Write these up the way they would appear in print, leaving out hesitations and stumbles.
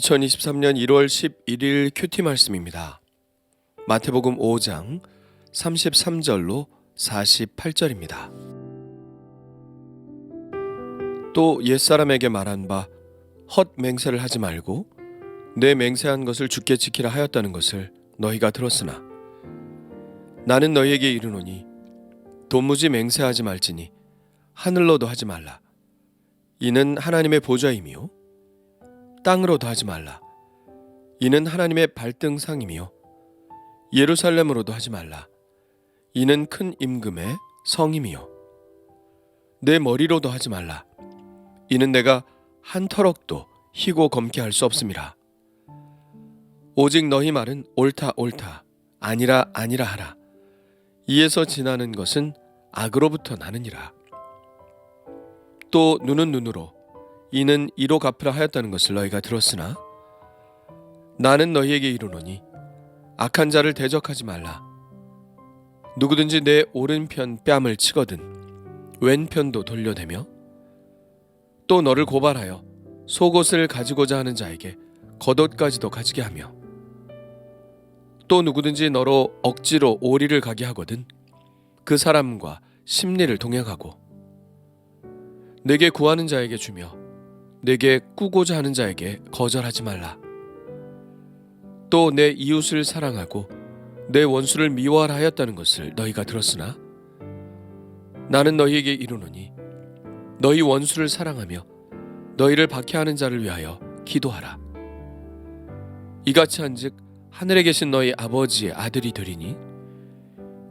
2023년 1월 11일 큐티 말씀입니다. 마태복음 5장 33절로 48절입니다. 또 옛사람에게 말한 바 헛 맹세를 하지 말고 내 맹세한 것을 주께 지키라 하였다는 것을 너희가 들었으나 나는 너희에게 이르노니 도무지 맹세하지 말지니 하늘로도 하지 말라. 이는 하나님의 보좌임이요 땅으로도 하지 말라. 이는 하나님의 발등상이며 예루살렘으로도 하지 말라. 이는 큰 임금의 성임이요 내 머리로도 하지 말라. 이는 내가 한 터럭도 희고 검게 할 수 없음이라. 오직 너희 말은 옳다 옳다 아니라 아니라 하라. 이에서 지나는 것은 악으로부터 나느니라. 또 눈은 눈으로 이는 이로 갚으라 하였다는 것을 너희가 들었으나 나는 너희에게 이르노니 악한 자를 대적하지 말라. 누구든지 내 오른편 뺨을 치거든 왼편도 돌려대며 또 너를 고발하여 속옷을 가지고자 하는 자에게 겉옷까지도 가지게 하며 또 누구든지 너로 억지로 오리를 가게 하거든 그 사람과 심리를 동행하고 내게 구하는 자에게 주며 내게 꾸고자 하는 자에게 거절하지 말라. 또 내 이웃을 사랑하고 내 원수를 미워하라 하였다는 것을 너희가 들었으나 나는 너희에게 이르노니 너희 원수를 사랑하며 너희를 박해하는 자를 위하여 기도하라. 이같이 한즉 하늘에 계신 너희 아버지의 아들이 되리니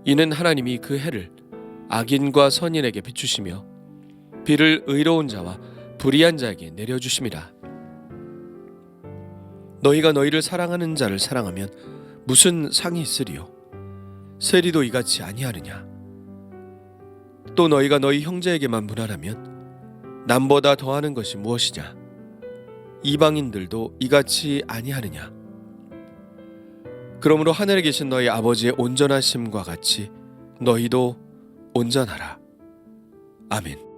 이는 하나님이 그 해를 악인과 선인에게 비추시며 비를 의로운 자와 불의한 자에게 내려주심이라. 너희가 너희를 사랑하는 자를 사랑하면 무슨 상이 있으리요? 세리도 이같이 아니하느냐? 또 너희가 너희 형제에게만 무난하면 남보다 더하는 것이 무엇이냐? 이방인들도 이같이 아니하느냐? 그러므로 하늘에 계신 너희 아버지의 온전하심과 같이 너희도 온전하라. 아멘.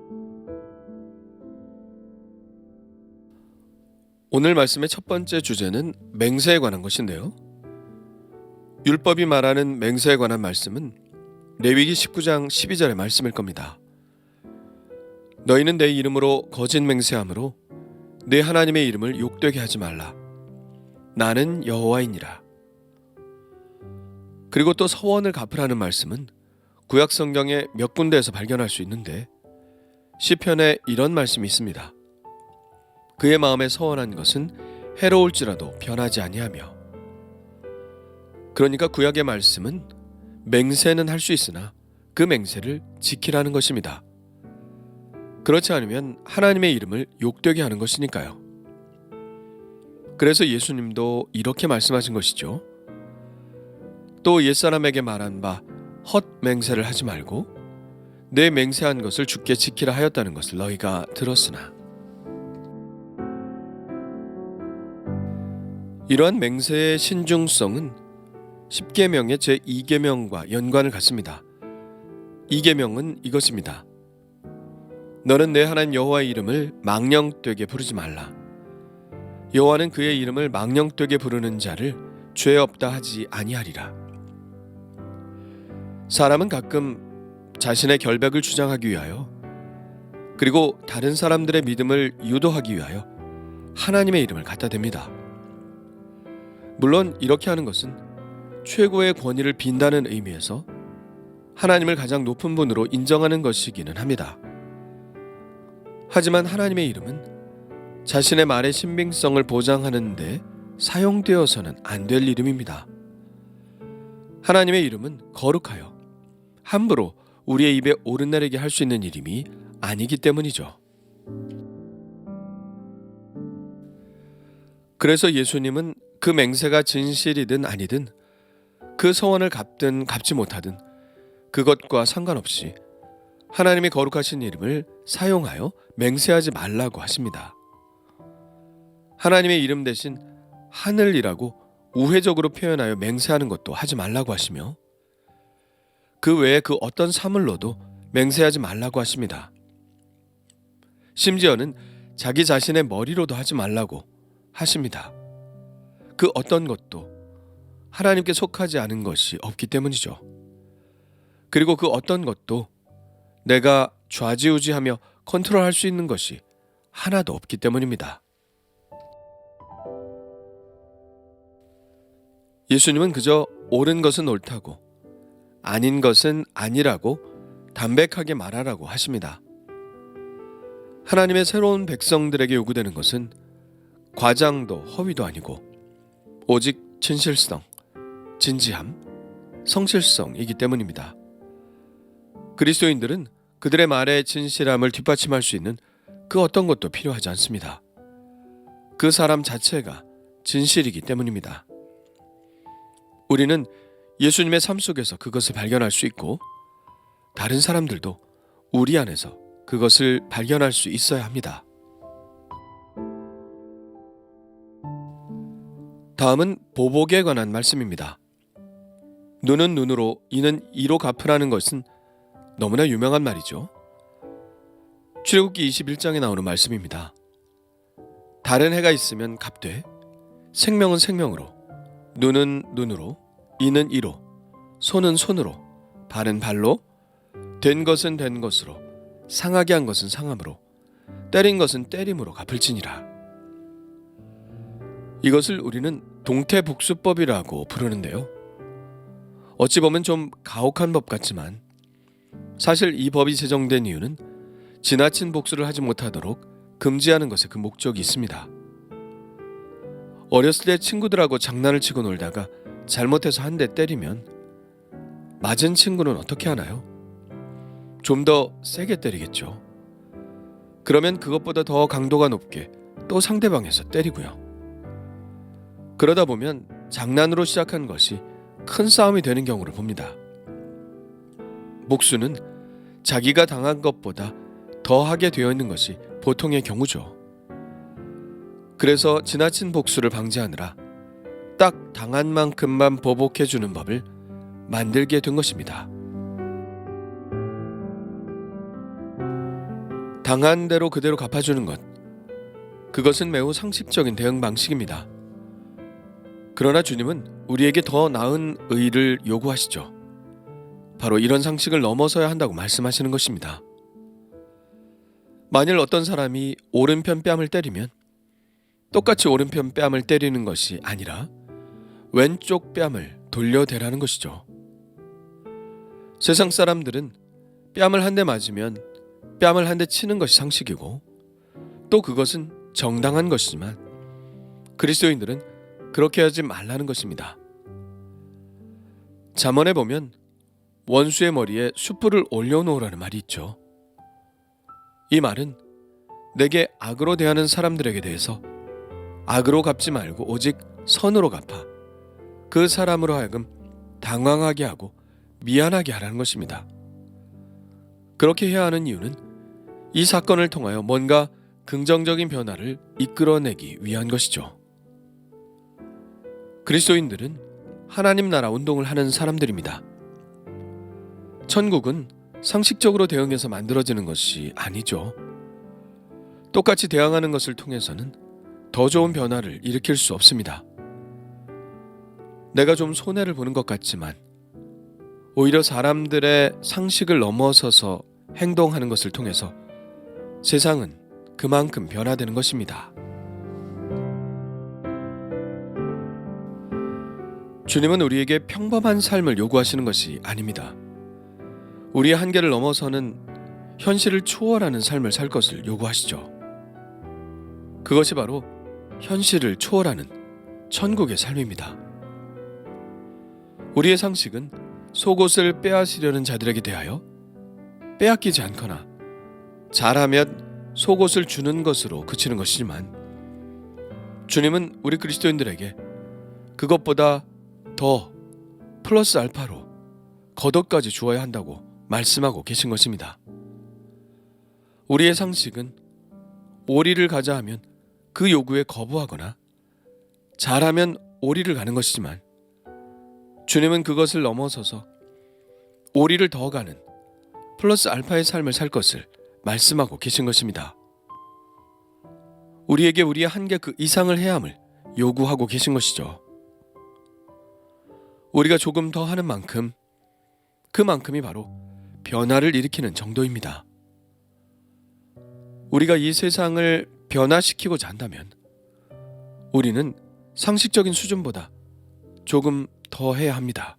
오늘 말씀의 첫 번째 주제는 맹세에 관한 것인데요. 율법이 말하는 맹세에 관한 말씀은 레위기 19장 12절의 말씀일 겁니다. 너희는 내 이름으로 거짓 맹세함으로 내 하나님의 이름을 욕되게 하지 말라. 나는 여호와이니라. 그리고 또 서원을 갚으라는 말씀은 구약 성경에 몇 군데에서 발견할 수 있는데 시편에 이런 말씀이 있습니다. 그의 마음에 서원한 것은 해로울지라도 변하지 아니하며. 그러니까 구약의 말씀은 맹세는 할 수 있으나 그 맹세를 지키라는 것입니다. 그렇지 않으면 하나님의 이름을 욕되게 하는 것이니까요. 그래서 예수님도 이렇게 말씀하신 것이죠. 또 옛사람에게 말한 바 헛 맹세를 하지 말고 내 맹세한 것을 주께 지키라 하였다는 것을 너희가 들었으나. 이러한 맹세의 신중성은 10계명의 제2계명과 연관을 갖습니다. 2계명은 이것입니다. 너는 내 하나님 여호와의 이름을 망령되게 부르지 말라. 여호와는 그의 이름을 망령되게 부르는 자를 죄 없다 하지 아니하리라. 사람은 가끔 자신의 결백을 주장하기 위하여 그리고 다른 사람들의 믿음을 유도하기 위하여 하나님의 이름을 갖다 댑니다. 물론 이렇게 하는 것은 최고의 권위를 빈다는 의미에서 하나님을 가장 높은 분으로 인정하는 것이기는 합니다. 하지만 하나님의 이름은 자신의 말의 신빙성을 보장하는 데 사용되어서는 안 될 이름입니다. 하나님의 이름은 거룩하여 함부로 우리의 입에 오르내리게 할 수 있는 이름이 아니기 때문이죠. 그래서 예수님은 그 맹세가 진실이든 아니든 그 서원을 갚든 갚지 못하든 그것과 상관없이 하나님의 거룩하신 이름을 사용하여 맹세하지 말라고 하십니다. 하나님의 이름 대신 하늘이라고 우회적으로 표현하여 맹세하는 것도 하지 말라고 하시며 그 외에 그 어떤 사물로도 맹세하지 말라고 하십니다. 심지어는 자기 자신의 머리로도 하지 말라고 하십니다. 그 어떤 것도 하나님께 속하지 않은 것이 없기 때문이죠. 그리고 그 어떤 것도 내가 좌지우지하며 컨트롤할 수 있는 것이 하나도 없기 때문입니다. 예수님은 그저 옳은 것은 옳다고 아닌 것은 아니라고 담백하게 말하라고 하십니다. 하나님의 새로운 백성들에게 요구되는 것은 과장도 허위도 아니고 오직 진실성, 진지함, 성실성이기 때문입니다. 그리스도인들은 그들의 말의 진실함을 뒷받침할 수 있는 그 어떤 것도 필요하지 않습니다. 그 사람 자체가 진실이기 때문입니다. 우리는 예수님의 삶 속에서 그것을 발견할 수 있고 다른 사람들도 우리 안에서 그것을 발견할 수 있어야 합니다. 다음은 보복에 관한 말씀입니다. 눈은 눈으로 이는 이로 갚으라는 것은 너무나 유명한 말이죠. 출애굽기 21장에 나오는 말씀입니다. 다른 해가 있으면 갚되 생명은 생명으로 눈은 눈으로 이는 이로 손은 손으로 발은 발로 된 것은 된 것으로 상하게 한 것은 상함으로 때린 것은 때림으로 갚을지니라. 이것을 우리는 동태복수법이라고 부르는데요. 어찌 보면 좀 가혹한 법 같지만 사실 이 법이 제정된 이유는 지나친 복수를 하지 못하도록 금지하는 것에 그 목적이 있습니다. 어렸을 때 친구들하고 장난을 치고 놀다가 잘못해서 한 대 때리면 맞은 친구는 어떻게 하나요? 좀 더 세게 때리겠죠. 그러면 그것보다 더 강도가 높게 또 상대방에서 때리고요. 그러다 보면 장난으로 시작한 것이 큰 싸움이 되는 경우를 봅니다. 복수는 자기가 당한 것보다 더 하게 되어 있는 것이 보통의 경우죠. 그래서 지나친 복수를 방지하느라 딱 당한 만큼만 보복해주는 법을 만들게 된 것입니다. 당한 대로 그대로 갚아주는 것, 그것은 매우 상식적인 대응 방식입니다. 그러나 주님은 우리에게 더 나은 의를 요구하시죠. 바로 이런 상식을 넘어서야 한다고 말씀하시는 것입니다. 만일 어떤 사람이 오른편 뺨을 때리면 똑같이 오른편 뺨을 때리는 것이 아니라 왼쪽 뺨을 돌려대라는 것이죠. 세상 사람들은 뺨을 한 대 맞으면 뺨을 한 대 치는 것이 상식이고 또 그것은 정당한 것이지만 그리스도인들은 그렇게 하지 말라는 것입니다. 잠언에 보면 원수의 머리에 숯불을 올려놓으라는 말이 있죠. 이 말은 내게 악으로 대하는 사람들에게 대해서 악으로 갚지 말고 오직 선으로 갚아 그 사람으로 하여금 당황하게 하고 미안하게 하라는 것입니다. 그렇게 해야 하는 이유는 이 사건을 통하여 뭔가 긍정적인 변화를 이끌어내기 위한 것이죠. 그리스도인들은 하나님 나라 운동을 하는 사람들입니다. 천국은 상식적으로 대응해서 만들어지는 것이 아니죠. 똑같이 대항하는 것을 통해서는 더 좋은 변화를 일으킬 수 없습니다. 내가 좀 손해를 보는 것 같지만 오히려 사람들의 상식을 넘어서서 행동하는 것을 통해서 세상은 그만큼 변화되는 것입니다. 주님은 우리에게 평범한 삶을 요구하시는 것이 아닙니다. 우리의 한계를 넘어서는 현실을 초월하는 삶을 살 것을 요구하시죠. 그것이 바로 현실을 초월하는 천국의 삶입니다. 우리의 상식은 속옷을 빼앗으려는 자들에게 대하여 빼앗기지 않거나 잘하면 속옷을 주는 것으로 그치는 것이지만 주님은 우리 그리스도인들에게 그것보다 더 플러스 알파로 겉옷까지 주어야 한다고 말씀하고 계신 것입니다. 우리의 상식은 오리를 가자 하면 그 요구에 거부하거나 잘하면 오리를 가는 것이지만 주님은 그것을 넘어서서 오리를 더 가는 플러스 알파의 삶을 살 것을 말씀하고 계신 것입니다. 우리에게 우리의 한계 그 이상을 해야 함을 요구하고 계신 것이죠. 우리가 조금 더 하는 만큼 그만큼이 바로 변화를 일으키는 정도입니다. 우리가 이 세상을 변화시키고자 한다면 우리는 상식적인 수준보다 조금 더 해야 합니다.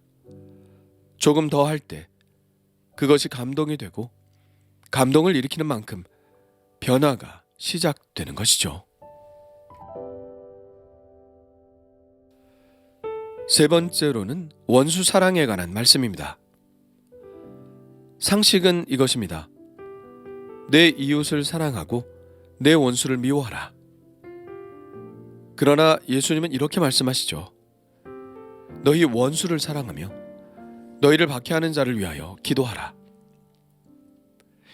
조금 더 할 때 그것이 감동이 되고 감동을 일으키는 만큼 변화가 시작되는 것이죠. 세 번째로는 원수 사랑에 관한 말씀입니다. 상식은 이것입니다. 내 이웃을 사랑하고 내 원수를 미워하라. 그러나 예수님은 이렇게 말씀하시죠. 너희 원수를 사랑하며 너희를 박해하는 자를 위하여 기도하라.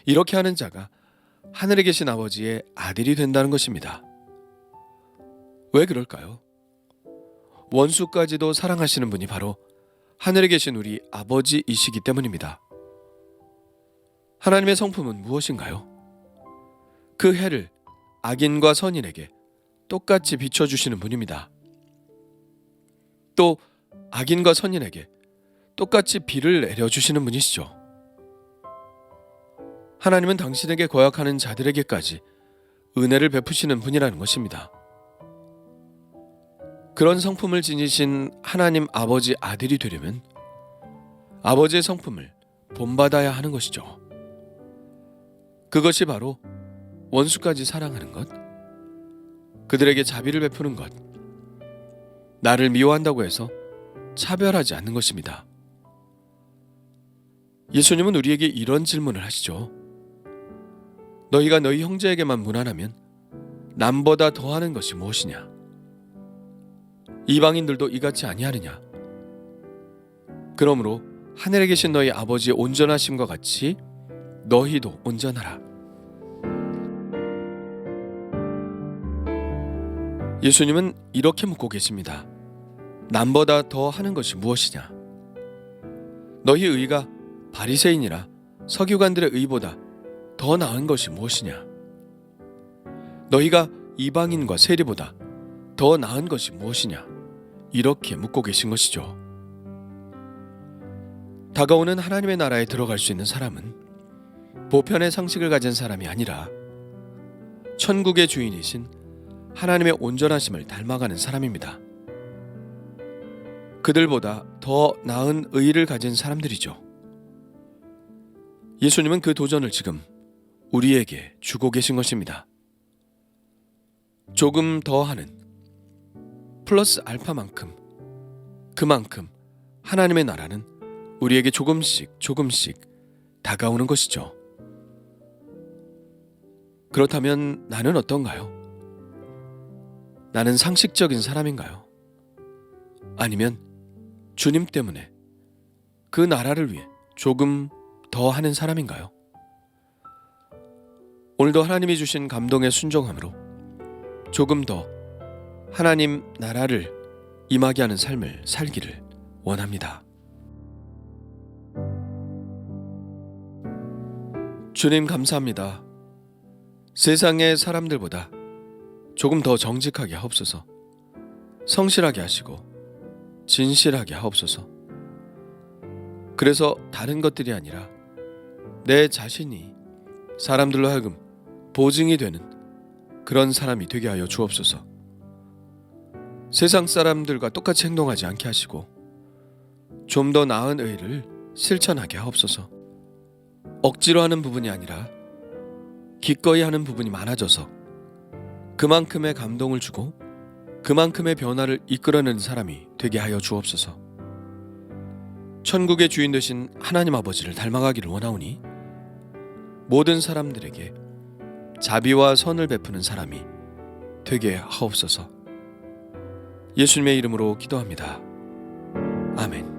이렇게 하는 자가 하늘에 계신 아버지의 아들이 된다는 것입니다. 왜 그럴까요? 원수까지도 사랑하시는 분이 바로 하늘에 계신 우리 아버지이시기 때문입니다. 하나님의 성품은 무엇인가요? 그 해를 악인과 선인에게 똑같이 비춰주시는 분입니다. 또 악인과 선인에게 똑같이 비를 내려주시는 분이시죠. 하나님은 당신에게 거역하는 자들에게까지 은혜를 베푸시는 분이라는 것입니다. 그런 성품을 지니신 하나님 아버지 아들이 되려면 아버지의 성품을 본받아야 하는 것이죠. 그것이 바로 원수까지 사랑하는 것, 그들에게 자비를 베푸는 것, 나를 미워한다고 해서 차별하지 않는 것입니다. 예수님은 우리에게 이런 질문을 하시죠. 너희가 너희 형제에게만 무난하면 남보다 더하는 것이 무엇이냐? 이방인들도 이같이 아니하느냐? 그러므로 하늘에 계신 너희 아버지의 온전하심과 같이 너희도 온전하라. 예수님은 이렇게 묻고 계십니다. 남보다 더 하는 것이 무엇이냐? 너희 의가 바리새인이라 서기관들의 의보다 더 나은 것이 무엇이냐? 너희가 이방인과 세리보다 더 나은 것이 무엇이냐? 이렇게 묻고 계신 것이죠. 다가오는 하나님의 나라에 들어갈 수 있는 사람은 보편의 상식을 가진 사람이 아니라 천국의 주인이신 하나님의 온전하심을 닮아가는 사람입니다. 그들보다 더 나은 의의를 가진 사람들이죠. 예수님은 그 도전을 지금 우리에게 주고 계신 것입니다. 조금 더 하는 플러스 알파만큼 그만큼 하나님의 나라는 우리에게 조금씩 다가오는 것이죠. 그렇다면 나는 어떤가요? 나는 상식적인 사람인가요? 아니면 주님 때문에 그 나라를 위해 조금 더 하는 사람인가요? 오늘도 하나님이 주신 감동에 순종함으로 조금 더 하나님 나라를 임하게 하는 삶을 살기를 원합니다. 주님 감사합니다. 세상의 사람들보다 조금 더 정직하게 하옵소서. 성실하게 하시고 진실하게 하옵소서. 그래서 다른 것들이 아니라 내 자신이 사람들로 하여금 보증이 되는 그런 사람이 되게 하여 주옵소서. 세상 사람들과 똑같이 행동하지 않게 하시고 좀 더 나은 의를 실천하게 하옵소서. 억지로 하는 부분이 아니라 기꺼이 하는 부분이 많아져서 그만큼의 감동을 주고 그만큼의 변화를 이끌어내는 사람이 되게 하여 주옵소서. 천국의 주인 되신 하나님 아버지를 닮아가기를 원하오니 모든 사람들에게 자비와 선을 베푸는 사람이 되게 하옵소서. 예수님의 이름으로 기도합니다. 아멘.